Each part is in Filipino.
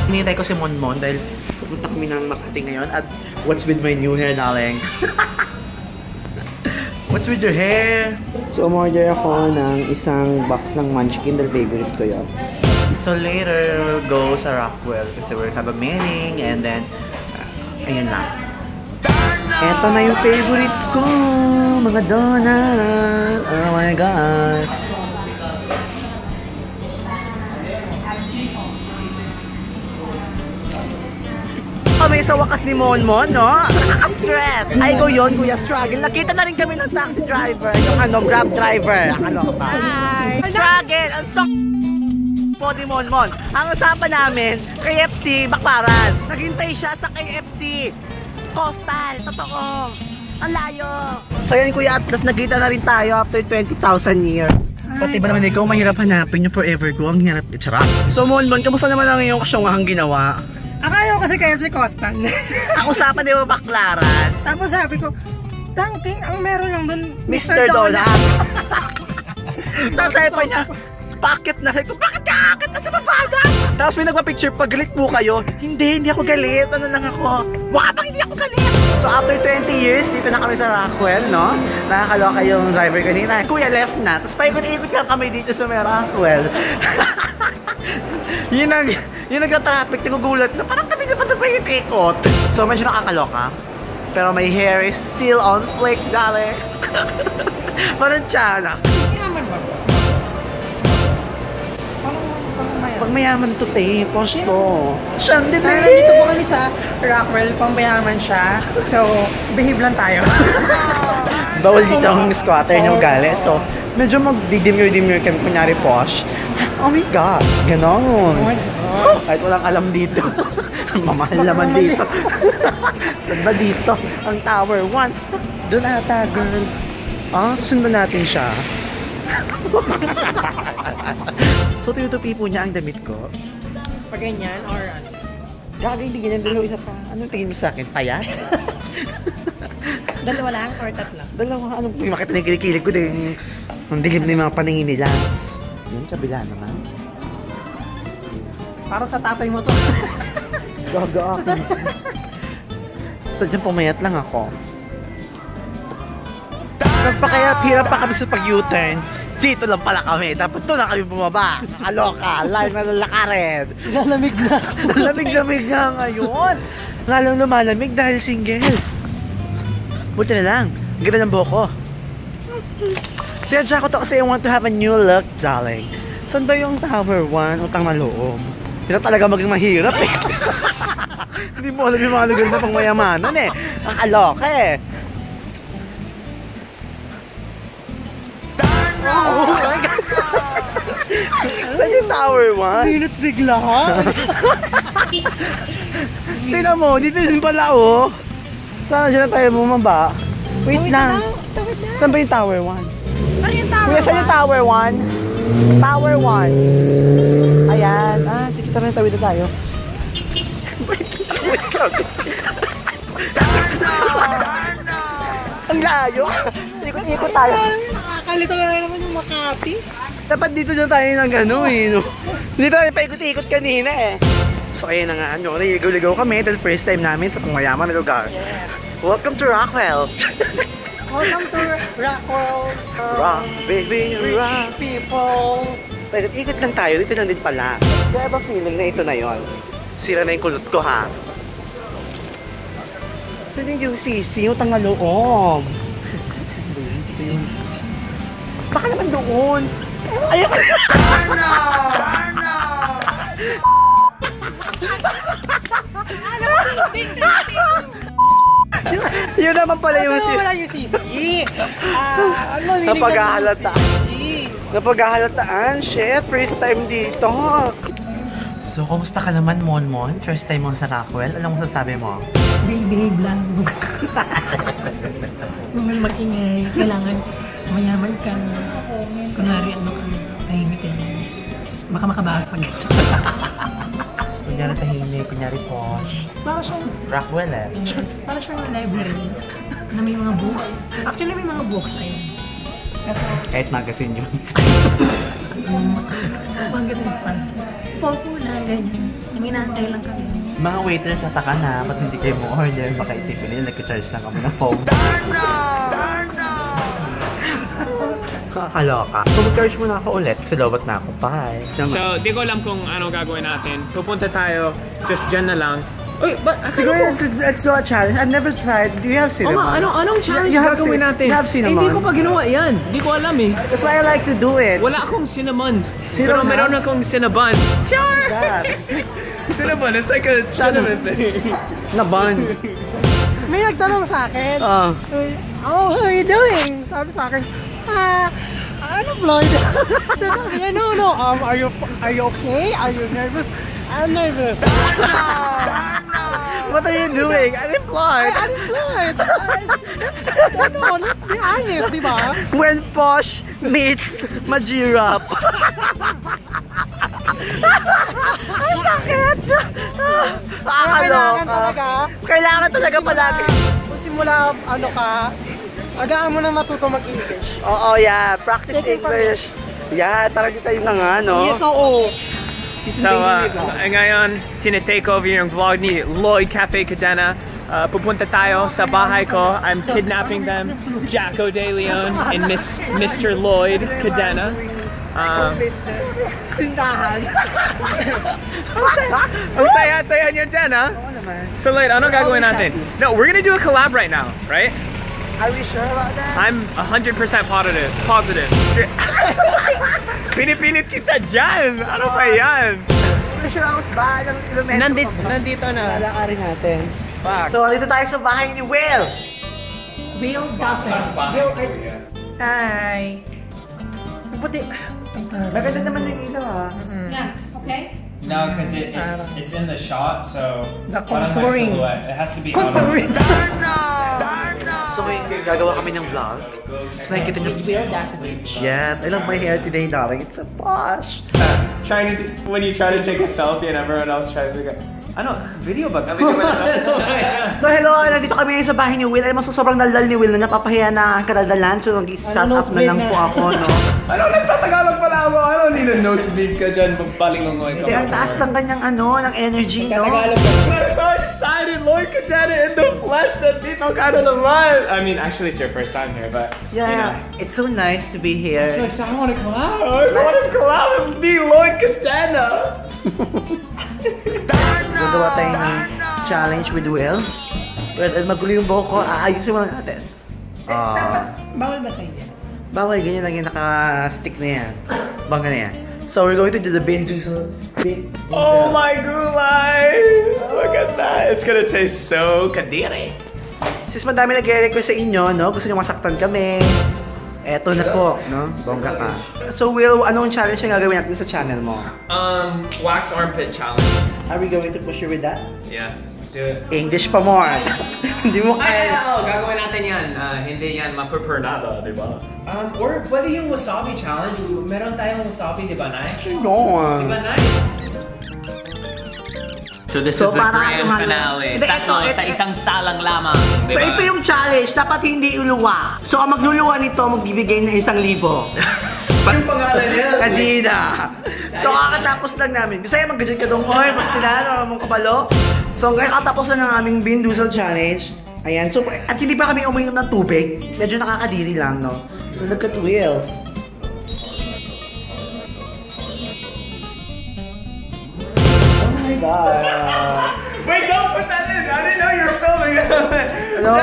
Hinihintay ko si Monmon dahil pupunta kami ng Makati ngayon at what's with my new hair, darling? What's with your hair? So, umorder ako ng isang box ng Munchkin dahil favorite ko yun. So later, we'll go sa Rockwell kasi we'll have a mailing and then, ayun lang. Eto na yung favorite ko, mga donut. Oh my God. Kami sa wakas ni Monmon, no? Nakaka-stress! Ay ko yun, Kuya Struggle. Nakita na rin kami ng taxi driver. Yung Grab driver. Hi! Struggle! Ang po ni Monmon. Ang usapan namin, KFC, Bakbaran. Naghintay siya sa KFC. Coastal, totoo. Ang layo. So yan, Kuya Atlas, nagkita na rin tayo after 20,000 years. Pati ba naman ikaw, mahirap hanapin yung forever ko. Ang hirap. Charot. So Monmon, kamusta naman ang iyong kasyongahang ginawa? Akayo kasi KFC Coastal. Ang usapan di ba Baklaran? Tapos sabi ko, Dunkin, ang meron lang dun, Mr. Donut. Tapos sabi pa niya, bakit na? Sabi ko, bakit ka akit na sa babada? Tapos may nagpa-picture, pag galit po kayo. Hindi ako galit. Ano lang ako? Mukha bang hindi ako galit? So after 20 years, dito na kami sa Rockwell, no? Nakakaloka yung driver kanina. Kuya left na. Tapos paikot-ikot lang kami dito sa may Rockwell. Yun nagka-traffic, nagugulat na parang kanina pa ito pa ikot. So medyo nakakaloka. Pero my hair is still on flake, darling. Parang tiyanak. Pag mayaman to, te, posh to. Siyan din eh. Dito po kami sa Rockwell, pang mayaman siya. So, behave lang tayo. Bawal dito ang squatter niyo gali. So, medyo mag-demure kami, kunyari posh. Oh my God, ganon. Kahit walang alam dito. Mamahal naman dito. Saan ba dito? Ang Tower 1. Doon ata, girl. Ah, sundan natin siya. So, tinutupi po niya ang damit ko. Pag ganyan, or ano? Gagay, hindi ganyan. Dalawa isa pa. Anong tingin mo sa akin? Payat? Dalawa lang or tatlo? Dalawa. Anong tingin? Makita na yung kilikili ko din. Ang dilim na yung mga paningin nila. Yun, kabila naman. Parang sa tatay mo to. Gaga ako. Sadyang pumayat lang ako. Nagpakahirap pa kami sa pag-U-turn. Dito lang pala kami. Dapat doon na kami bumaba. Nakaloka. Line na lalakarin. Lalamig na. Lamig-lamig nga ngayon. Lalong lumalamig dahil singles. Buti na lang. Ganda ng buhok ko. Sinadya ko to kasi I want to have a new look, darling. Saan ba yung Tower 1? Utang na loob. Hirap talaga maging mahirap eh. Hindi mo alam yung mga lugar na pang mayamanan eh. Nakaloka eh. Oh my God! Saan yung Tower 1? Minute bigla ha? Tingnan mo, dito din pala oh. Saan dyan tayo bumaba? Wait lang. Saan ba yung Tower 1? Ano yung Tower 1? Kuya, saan yung Tower 1? Tower 1. Ayan. Ah, sige, tara na, tawid na tayo. Ang layo. Ikot tayo. Nakakalito na naman yung Makati. Dapat dito na tayo ng gano'n eh. No? Dito tayo paikot-ikot kanina eh. So ayun na nga, naligaw-ligaw kami dahil first time namin sa pangmayaman na lugar. Yes. Welcome to Rockwell. Welcome to Rockwell. Rock, baby, rock. People. Paikot-ikot lang tayo, dito lang din pala. Kaya ba feeling na ito na yon? Sira na yung kulot ko ha. Saan yung UCC? Utang na loob. Baka naman doon. Ayaw ko. Yun naman pala yung UCC. Napaghahalataan. Shit, first time dito. So, kumusta ka naman, Monmon? First time mo sa Rockwell? Alam mo sasabi mo? Behave lang. Mahal mag-ingay. Kailangan mayaman ka. Kunwari ano ka, tahimik lang. Baka makabasag. Kunyari tahimik, kunyari posh. Para siyang Rockwell eh. Para siyang library na may mga books. Actually may mga books ayun. Kahit magazine yun. Magazines pa. Popo lang, ganyan. Naminantay lang kami. Mga waiters, nataka na. Ba't hindi kayo mo order? Baka isipin nila, nag-charge lang kami ng phone. Kakaloka. So, mag-charge muna ako ulit. Kasi lobot na ako. Bye. So, di ko alam kung ano gagawin natin. Pupunta tayo, just dyan na lang. Uy, Siguro it's not a challenge. I've never tried. Do you have cinnamon? Anong challenge You have gagawin natin? You have cinnamon? Hindi ko pa ginawa yan. Hindi ko alam eh. That's why I like to do it. Wala akong cinnamon. You Pero don't meron have? akong cinnabon. Char! God. Cinnamon, it's like a cinnamon thing. Naban. May nagtanong sa akin. Ah. Oh, how are you doing? Sabi sa akin, ano Floyd? Sabi niya, no, are you okay? Are you nervous? I'm nervous. What are you doing? Unemployed. Unemployed. No, let's be honest, di ba? When Posh meets Majirap. Ang sakit! Nakakaloka. Kailangan talaga palagi. Kung simula, ano ka, agaan mo na matuto mag-English. Oo, yeah. Practice English. Yeah, parang di tayo na nga, no? Yes, oo. So, ngayon, tinitake over yung vlog ni Lloyd Cafe Cadena. Pupunta tayo sa bahay ko. I'm kidnapping them, Jacko De Leon and Mr. Lloyd Cadena. Tindahan. Ang saya-saya niyo dyan, ha? Oo naman. So, Lloyd, ano gagawin natin? No, we're gonna do a collab right now, right? Are we sure about that? I'm 100% positive. Pinipilit kita dyan! Ano ba yan? Are we sure ako sa bahay ng kilometro? Nandito na. Lalakarin natin. Fuck. So, dito tayo sa bahay ni Will. Will doesn't. Hi. Puti. Maganda naman yung ilaw, ha? Yeah, okay? No, because it's in the shot, so The part of my contouring. silhouette. It has to be out of Contouring. So, ngayon gagawa kami ng vlog. So, nakikita niyo. Will doesn't. Yes, I love my hair today, darling. It's so posh. Trying to when you try to take a selfie and everyone else tries to go. Ano? Video ba? So, hello. Nandito kami sa bahay ni Will. Ay, sobrang daldal ni Will na napapahiya na ang kadaldalan. So, nag-shut up na lang po ako, no? Ano? Nagtatagalog pala ako. Ano? Hindi na nosebleed ka dyan. Palingongoy ka. Hindi, ang taas ng kanyang ng energy, no? I'm so excited! Lloyd Cadena in the flesh that dito ka na naman! I mean, actually, it's your first time here, but Yeah, you know. it's so nice to be here. So excited! I want to collab! I want to collab with me, Lloyd Cadena! Gagawa tayo ng challenge with Will. Well, magulo yung buhok ko. Aayusin mo lang natin. Bawal ba sa inyo? Bawal, ganyan lang yung naka-stick na yan. Bangga na yan. So, we're going to do the Binduso. Oh my gulay! Look at that! It's gonna taste so kadiri. Since madami nag-request sa inyo, no? Gusto nyo masaktan kami. Eto na po, no? Bongga ka. So, Will, anong challenge yung gagawin natin sa channel mo? Wax armpit challenge. Are we going to push you with that? Yeah, let's do it. English pa more. Hindi mo kaya. Gagawin natin yan. Hindi yan mapupernada, di ba? Or pwede yung wasabi challenge. Meron tayong wasabi, di ba, Nay? No. Di ba, Nay? So this So, is the para grand ano- finale. Hindi, Tatlo ito, sa isang salang lamang, di So, ba? ito yung challenge. Dapat hindi uluwa. So, ang magluluwa nito, magbibigay ng 1,000. Yung pangalan niya. Kanina. So, kakatapos lang namin. Bisaya, mag-gadget ka doon. Oy, pastilan, o mong kapalo. So, kakatapos na ng aming Binduso Challenge. Ayan. So, at hindi pa kami uminom ng tubig. Medyo nakakadiri lang, no? So, look at Wills. Oh my God. Wait, don't put that in! I didn't know you were filming it! Hello.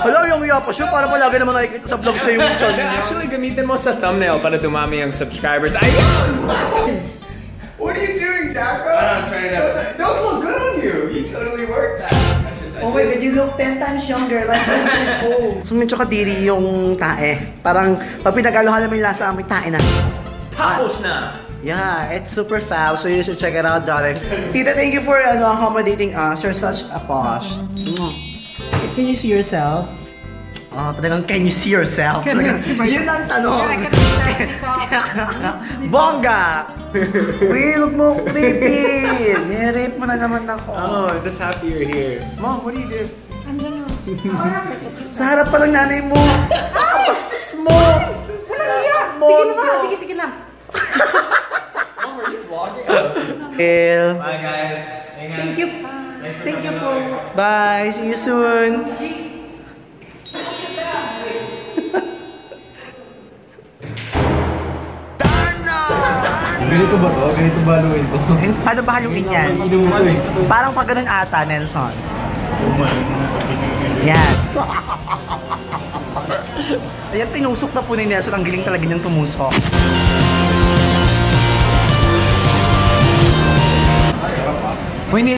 Hello, yung yapos yun. Para palagi naman nakikita sa vlogs na yung channel niya. Actually, gamitin mo sa thumbnail para dumami yung subscribers. Ayun! What are you doing, Jacko? I'm trying to... Those look good on you! You totally worked that. Oh my God, you look 10 times younger, like 10 years old. So medyo kadiri yung tae. Parang pag pinagalohan naman yung lasa, may tae na. Tapos na! Yeah, it's super fab, so you should check it out, darling. Tita, thank you for accommodating us. You're such a posh. Can you see yourself? Oh, talagang can you see yourself? Talagang, yun ang tanong. Bongga! Uy, look mo creepy! Nire-rape mo na naman ako. Oh, I'm just happy you're here. Mom, what do you do? I'm gonna Sa harap pa ng nanay mo. Kapastos mo. Sige naman, sige lang. El. Bye guys. Thank you. Thank you po. Bye. See you soon. Ganito ba to? Ganito ba haluin to? Paano ba haluin yan? Parang pag ganun ata, Nelson. Yan. Ayan, tinusok na po ni Nelson. Ang giling talaga niyang tumusok. Uy,